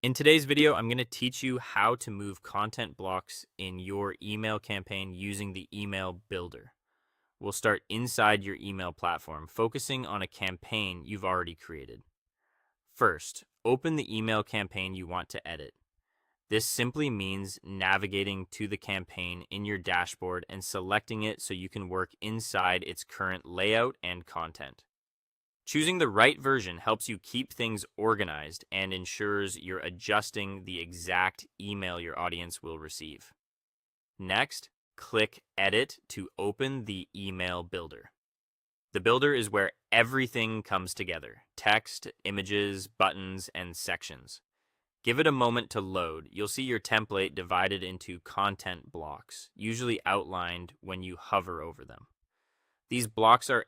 In today's video, I'm going to teach you how to move content blocks in your email campaign using the email builder. We'll start inside your email platform, focusing on a campaign you've already created. First, open the email campaign you want to edit. This simply means navigating to the campaign in your dashboard and selecting it so you can work inside its current layout and content. Choosing the right version helps you keep things organized and ensures you're adjusting the exact email your audience will receive. Next, click Edit to open the email builder. The builder is where everything comes together: text, images, buttons, and sections. Give it a moment to load. You'll see your template divided into content blocks, usually outlined when you hover over them. These blocks are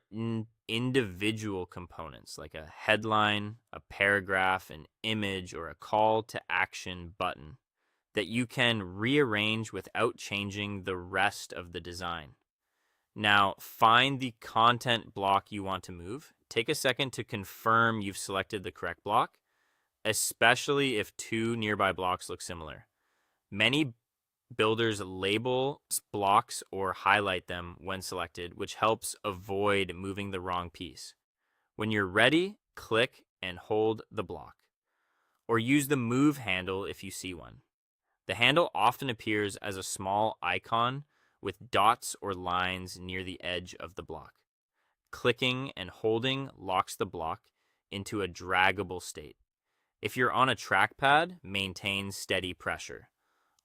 individual components like a headline, a paragraph, an image, or a call to action button that you can rearrange without changing the rest of the design. Now, find the content block you want to move. Take a second to confirm you've selected the correct block, especially if two nearby blocks look similar. Many builders label blocks or highlight them when selected, which helps avoid moving the wrong piece. When you're ready, click and hold the block, or use the move handle if you see one. The handle often appears as a small icon with dots or lines near the edge of the block. Clicking and holding locks the block into a draggable state. If you're on a trackpad, maintain steady pressure.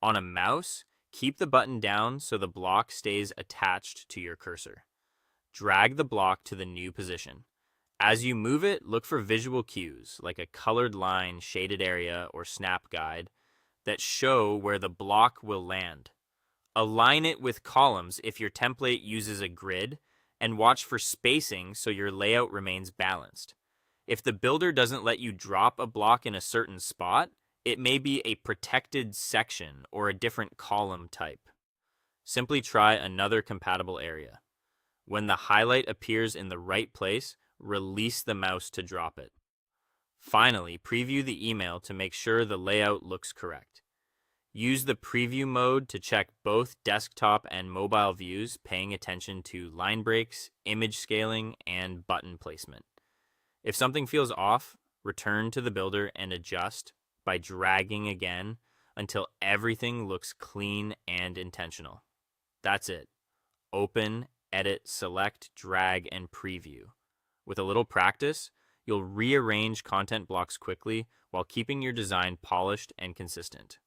On a mouse, keep the button down so the block stays attached to your cursor. Drag the block to the new position. As you move it, look for visual cues like a colored line, shaded area, or snap guide that show where the block will land. Align it with columns if your template uses a grid, and watch for spacing so your layout remains balanced. If the builder doesn't let you drop a block in a certain spot, it may be a protected section or a different column type. Simply try another compatible area. When the highlight appears in the right place, release the mouse to drop it. Finally, preview the email to make sure the layout looks correct. Use the preview mode to check both desktop and mobile views, paying attention to line breaks, image scaling, and button placement. If something feels off, return to the builder and adjust by dragging again until everything looks clean and intentional. That's it. Open, edit, select, drag, and preview. With a little practice, you'll rearrange content blocks quickly while keeping your design polished and consistent.